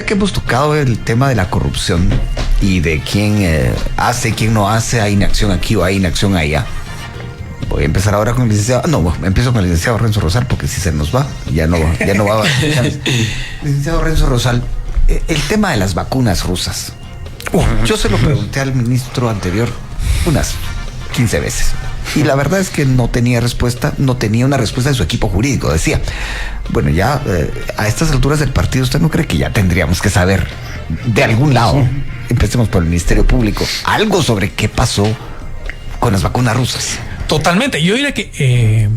Que hemos tocado el tema de la corrupción y de quién hace, quién no hace, hay inacción aquí o hay inacción allá. Voy a empezar ahora con el licenciado. No, empiezo con el licenciado Renzo Rosal porque si se nos va, ya no va. Licenciado Renzo Rosal, el tema de las vacunas rusas. Yo se lo pregunté al ministro anterior unas 15 veces. Y la verdad es que no tenía una respuesta de su equipo jurídico. Decía, bueno, ya a estas alturas del partido, ¿usted no cree que ya tendríamos que saber de algún lado, empecemos por el Ministerio Público, algo sobre qué pasó con las vacunas rusas? Totalmente. Yo diría que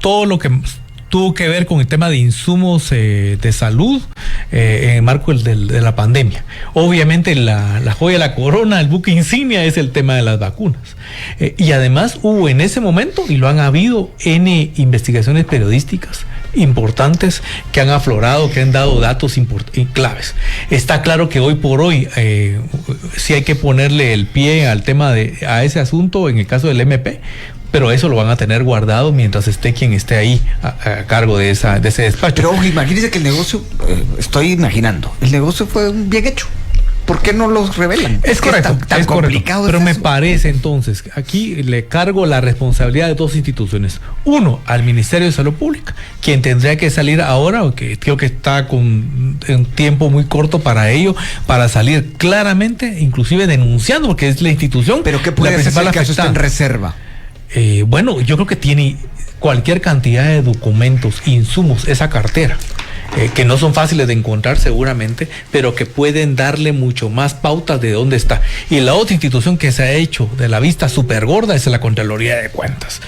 todo lo que tuvo que ver con el tema de insumos de salud en el marco de la pandemia. Obviamente la joya de la corona, el buque insignia es el tema de las vacunas. Y además hubo en ese momento, y lo han habido, N investigaciones periodísticas importantes que han aflorado, que han dado datos claves. Está claro que hoy por hoy sí hay que ponerle el pie al tema a ese asunto en el caso del MP, pero eso lo van a tener guardado mientras esté quien esté ahí a cargo de ese despacho. Pero ojo, imagínense que el negocio, estoy imaginando, el negocio fue bien hecho. ¿Por qué no los revelan? Es correcto, tan es complicado. Pero me parece entonces, aquí le cargo la responsabilidad de dos instituciones. Uno, al Ministerio de Salud Pública, quien tendría que salir ahora, que creo que está con un tiempo muy corto para ello, para salir claramente, inclusive denunciando, porque es la institución. ¿Pero qué puede hacer si el caso está en reserva? Bueno, yo creo que tiene cualquier cantidad de documentos, insumos, esa cartera. Que no son fáciles de encontrar seguramente, pero que pueden darle mucho más pautas de dónde está. Y la otra institución que se ha hecho de la vista súper gorda es la Contraloría de Cuentas.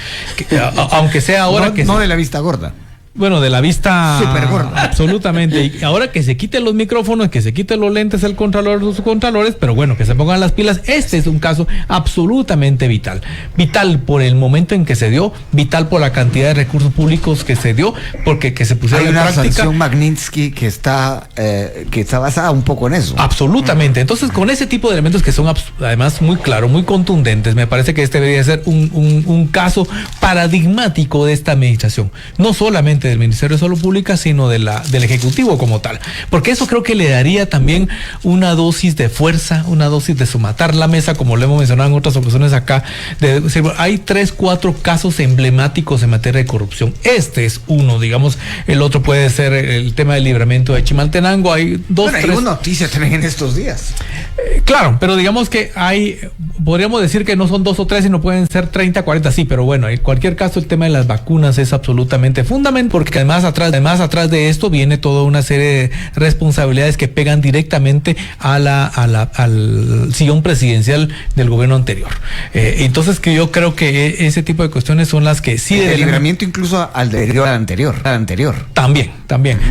Aunque sea ahora no de la vista gorda. Bueno, de la vista súper gorda. Absolutamente. Y ahora que se quiten los micrófonos, que se quiten los lentes el contralor, los contralores, pero bueno, que se pongan las pilas. Este es un caso absolutamente vital. Vital por el momento en que se dio, vital por la cantidad de recursos públicos que se dio, porque que se pusieron en práctica. Hay una sanción Magnitsky que está basada un poco en eso. Absolutamente. Entonces, con ese tipo de elementos que son además muy claros, muy contundentes, me parece que este debería ser un caso paradigmático de esta administración. No solamente del Ministerio de Salud Pública, sino del Ejecutivo como tal. Porque eso creo que le daría también una dosis de fuerza, una dosis de somatar la mesa, como lo hemos mencionado en otras ocasiones acá. Hay 3, 4 casos emblemáticos en materia de corrupción. Este es uno, digamos, el otro puede ser el tema del libramiento de Chimaltenango. Hay 2, 3. Hay una noticia también en estos días. Claro, pero digamos que podríamos decir que no son 2 o 3, sino pueden ser 30, 40, sí, pero bueno, en cualquier caso el tema de las vacunas es absolutamente fundamental, porque además atrás de esto viene toda una serie de responsabilidades que pegan directamente al sillón presidencial del gobierno anterior. Entonces que yo creo que ese tipo de cuestiones son las que sí... El libramiento incluso al anterior. También.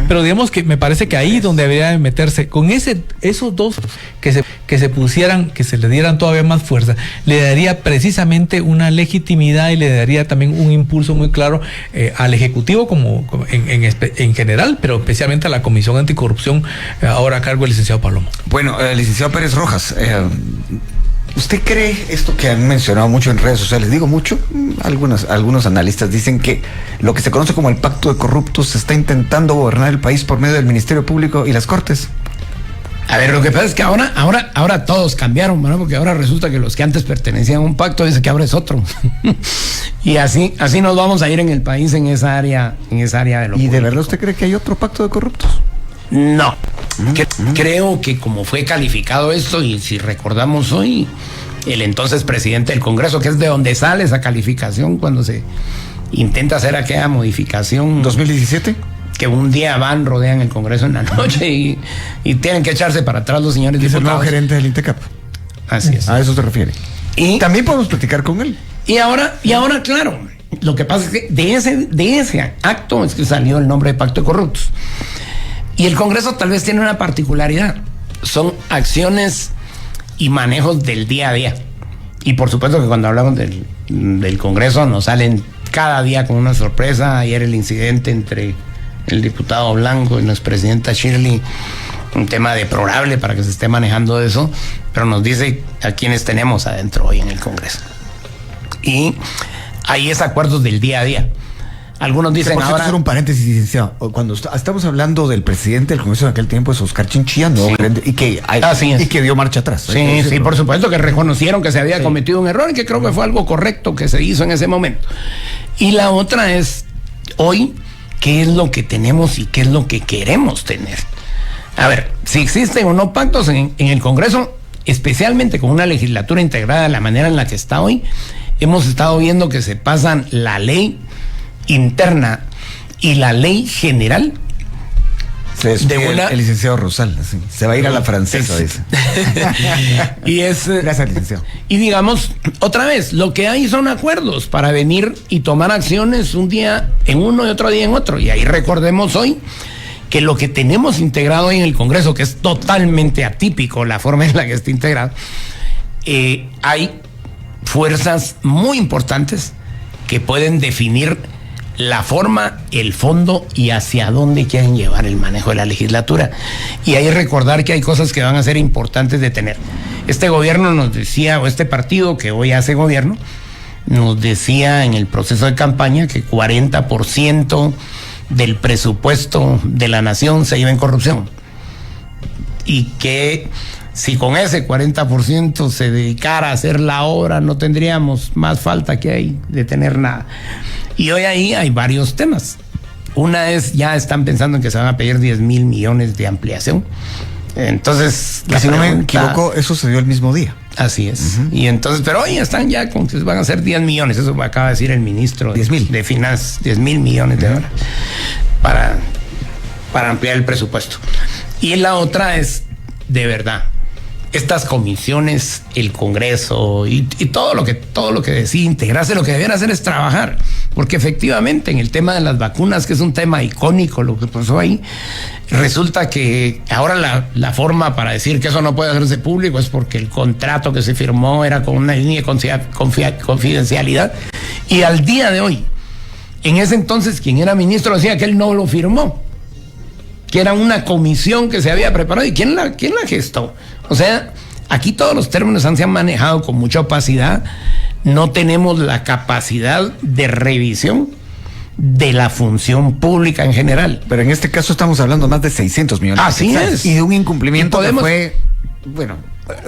Pero digamos que me parece que ahí donde debería de meterse, con esos dos que se pusieran, que se le dieran todavía más fuerza, le daría precisamente una legitimidad y le daría también un impulso muy claro al Ejecutivo como en general, pero especialmente a la Comisión Anticorrupción, ahora a cargo del licenciado Palomo. Bueno, licenciado Pérez Rojas, ¿usted cree esto que han mencionado mucho en redes sociales? Digo mucho, algunos analistas dicen que lo que se conoce como el pacto de corruptos se está intentando gobernar el país por medio del Ministerio Público y las Cortes. A ver, lo que pasa es que ahora todos cambiaron, ¿no? Porque ahora resulta que los que antes pertenecían a un pacto dicen que ahora es otro. Y así nos vamos a ir en el país en esa área de lo ¿Y político. de verdad usted cree que hay otro pacto de corruptos? No. Creo que como fue calificado esto, y si recordamos hoy, el entonces presidente del Congreso, que es de donde sale esa calificación cuando se intenta hacer aquella modificación. ¿2017? Que un día rodean el Congreso en la noche y tienen que echarse para atrás los señores diputados. Es el nuevo gerente del INTECAP. Así es. A eso se refiere. Y también podemos platicar con él. Y ahora, claro, lo que pasa es que de ese acto es que salió el nombre de Pacto de Corruptos. Y el Congreso tal vez tiene una particularidad. Son acciones y manejos del día a día. Y por supuesto que cuando hablamos del Congreso nos salen cada día con una sorpresa. Ayer el incidente entre el diputado Blanco y la expresidenta Shirley, un tema deplorable para que se esté manejando eso, pero nos dice a quienes tenemos adentro hoy en el Congreso. Y ahí es acuerdos del día a día. Algunos dicen por cierto, ahora... hacer un paréntesis, licenciado. Cuando estamos hablando del presidente del Congreso en aquel tiempo es Oscar Chinchilla, ¿no? Y que dio marcha atrás. Sí, por supuesto, que reconocieron que se había cometido un error y que creo que fue algo correcto que se hizo en ese momento. Y la otra es, hoy, ¿qué es lo que tenemos y qué es lo que queremos tener? A ver, si existen o no pactos en el Congreso, especialmente con una legislatura integrada de la manera en la que está hoy, hemos estado viendo que se pasan la ley interna y la ley general. Se despide el licenciado Rosal, así. Se va a ir a la francesa, dice. Y es... Gracias, licenciado. Y digamos, otra vez, lo que hay son acuerdos para venir y tomar acciones un día en uno y otro día en otro. Y ahí recordemos hoy que lo que tenemos integrado hoy en el Congreso, que es totalmente atípico la forma en la que está integrado, hay fuerzas muy importantes que pueden definir la forma, el fondo y hacia dónde quieren llevar el manejo de la legislatura. Y ahí recordar que hay cosas que van a ser importantes de tener. Este gobierno nos decía, o este partido que hoy hace gobierno, nos decía en el proceso de campaña que 40% del presupuesto de la nación se iba en corrupción. Y que si con ese 40% se dedicara a hacer la obra, no tendríamos más falta que hay de tener nada. Y hoy ahí hay varios temas. Una es, ya están pensando en que se van a pedir 10,000 millones de ampliación. Entonces, si no me equivoco, eso se dio el mismo día. Así es. Y entonces, pero hoy están ya con que van a ser 10 millones. Eso acaba de decir el ministro de Finanzas, 10,000 millones de dólares para ampliar el presupuesto. Y la otra es, de verdad, estas comisiones, el Congreso y todo lo que decide integrarse, lo que debieran hacer es trabajar, porque efectivamente en el tema de las vacunas, que es un tema icónico lo que pasó ahí, resulta que ahora la forma para decir que eso no puede hacerse público es porque el contrato que se firmó era con una línea de confidencialidad, y al día de hoy, en ese entonces quien era ministro decía que él no lo firmó, que era una comisión que se había preparado. ¿Y quién la gestó? O sea, aquí todos los términos se han manejado con mucha opacidad. No tenemos la capacidad de revisión de la función pública en general. Pero en este caso estamos hablando más de 600 millones. Así es. Y de un incumplimiento que fue,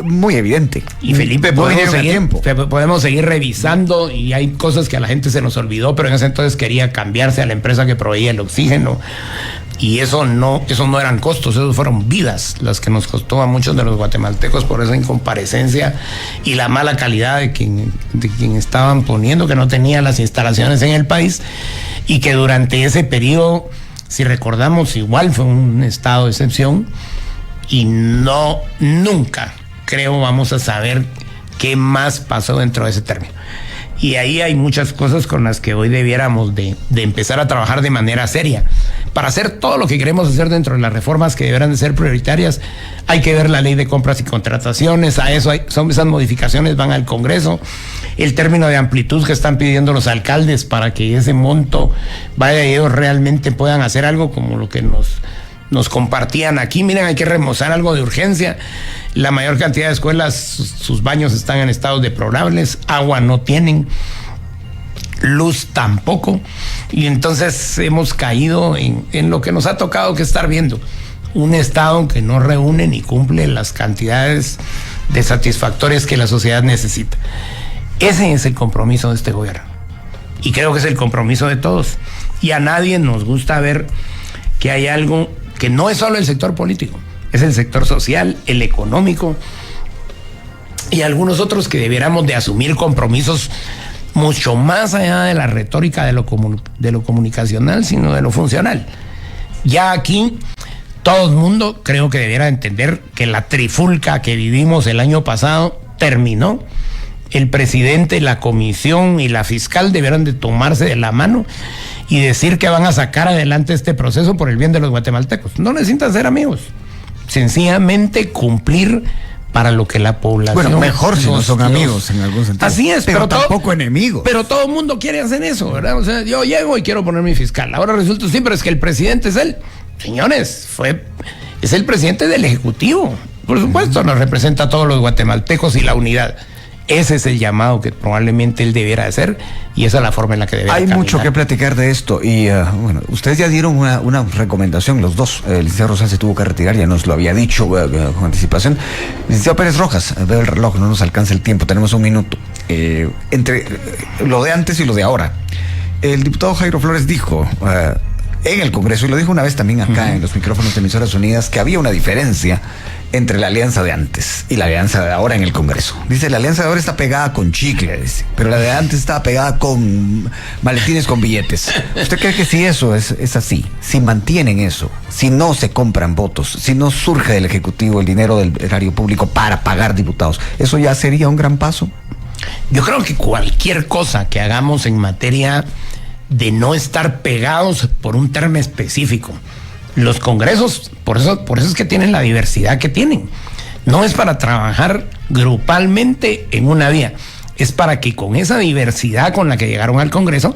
muy evidente. Y Felipe, podemos seguir revisando, y hay cosas que a la gente se nos olvidó, pero en ese entonces quería cambiarse a la empresa que proveía el oxígeno. Y eso no eran costos, esos fueron vidas las que nos costó a muchos de los guatemaltecos por esa incomparecencia y la mala calidad de quien estaban poniendo, que no tenía las instalaciones en el país, y que durante ese periodo, si recordamos, igual fue un estado de excepción, y nunca creo vamos a saber qué más pasó dentro de ese término. Y ahí hay muchas cosas con las que hoy debiéramos de empezar a trabajar de manera seria. Para hacer todo lo que queremos hacer dentro de las reformas que deberán de ser prioritarias, hay que ver la ley de compras y contrataciones. A eso esas modificaciones van al Congreso. El término de amplitud que están pidiendo los alcaldes para que ese monto vaya y ellos realmente puedan hacer algo como lo que nos compartían aquí. Miren, hay que remozar algo de urgencia. La mayor cantidad de escuelas, sus baños están en estados deplorables, agua no tienen, luz tampoco, y entonces hemos caído en lo que nos ha tocado que estar viendo, un estado que no reúne ni cumple las cantidades de satisfactorias que la sociedad necesita. Ese es el compromiso de este gobierno, y creo que es el compromiso de todos, y a nadie nos gusta ver que hay algo que no es solo el sector político, es el sector social, el económico y algunos otros que debiéramos de asumir compromisos mucho más allá de la retórica de lo comunicacional, sino de lo funcional. Ya aquí todo el mundo creo que debiera entender que la trifulca que vivimos el año pasado terminó. El presidente, la comisión y la fiscal debieron de tomarse de la mano y decir que van a sacar adelante este proceso por el bien de los guatemaltecos. No necesitan ser amigos, sencillamente cumplir para lo que la población... Bueno, mejor si no son amigos en algún sentido. Así es, pero tampoco enemigos. Pero todo el mundo quiere hacer eso, ¿verdad? O sea, yo llego y quiero poner mi fiscal. Ahora resulta siempre es que el presidente es él. Señores, es el presidente del Ejecutivo. Por supuesto, nos representa a todos los guatemaltecos y la unidad. Ese es el llamado que probablemente él debiera hacer y esa es la forma en la que debería Hay caminar. mucho que platicar de esto y bueno, ustedes ya dieron una recomendación, los dos. El licenciado Rosal se tuvo que retirar, ya nos lo había dicho con anticipación. Licenciado Pérez Rojas, veo el reloj, no nos alcanza el tiempo, tenemos un minuto. Entre lo de antes y lo de ahora, el diputado Jairo Flores dijo en el Congreso, y lo dijo una vez también acá en los micrófonos de Emisoras Unidas, que había una diferencia entre la alianza de antes y la alianza de ahora en el Congreso. Dice, la alianza de ahora está pegada con chicle, dice, pero la de antes estaba pegada con maletines con billetes. ¿Usted cree que si eso es así, si mantienen eso, si no se compran votos, si no surge del Ejecutivo el dinero del erario público para pagar diputados, eso ya sería un gran paso? Yo creo que cualquier cosa que hagamos en materia de no estar pegados por un término específico, los congresos, por eso es que tienen la diversidad que tienen. No es para trabajar grupalmente en una vía, es para que con esa diversidad con la que llegaron al Congreso,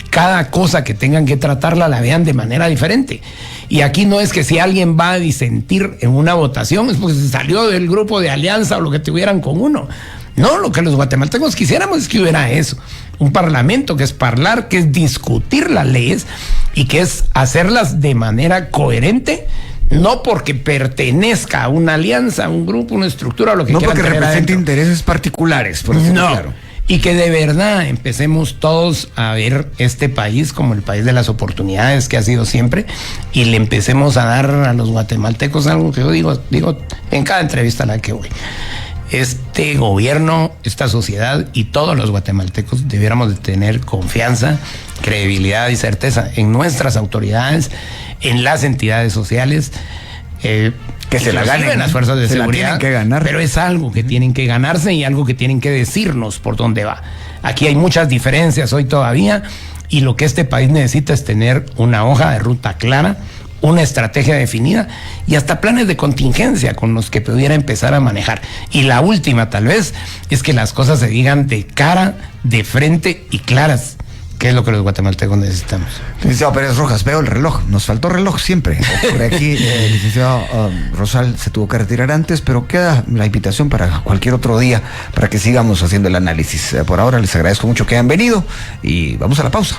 cada cosa que tengan que tratarla la vean de manera diferente. Y aquí no es que si alguien va a disentir en una votación es porque se salió del grupo de alianza o lo que tuvieran con uno. No, lo que los guatemaltecos quisiéramos es que hubiera eso. Un parlamento que es hablar, que es discutir las leyes y que es hacerlas de manera coherente, no porque pertenezca a una alianza, a un grupo, una estructura o lo que no quieran. No porque represente intereses particulares, por eso no. Claro. Y que de verdad empecemos todos a ver este país como el país de las oportunidades que ha sido siempre y le empecemos a dar a los guatemaltecos algo que yo digo en cada entrevista a la que voy. Este gobierno, esta sociedad y todos los guatemaltecos debiéramos de tener confianza, credibilidad y certeza en nuestras autoridades, en las entidades sociales, que se la ganen, en las fuerzas de seguridad, tienen que ganar. Pero es algo que tienen que ganarse y algo que tienen que decirnos por dónde va. Aquí hay muchas diferencias hoy todavía y lo que este país necesita es tener una hoja de ruta clara, una estrategia definida y hasta planes de contingencia con los que pudiera empezar a manejar. Y la última tal vez es que las cosas se digan de cara, de frente y claras, que es lo que los guatemaltecos necesitamos. Licenciado Pérez Rojas, veo el reloj, nos faltó reloj siempre. Por aquí el licenciado Rosal se tuvo que retirar antes, pero queda la invitación para cualquier otro día para que sigamos haciendo el análisis. Por ahora les agradezco mucho que hayan venido y vamos a la pausa.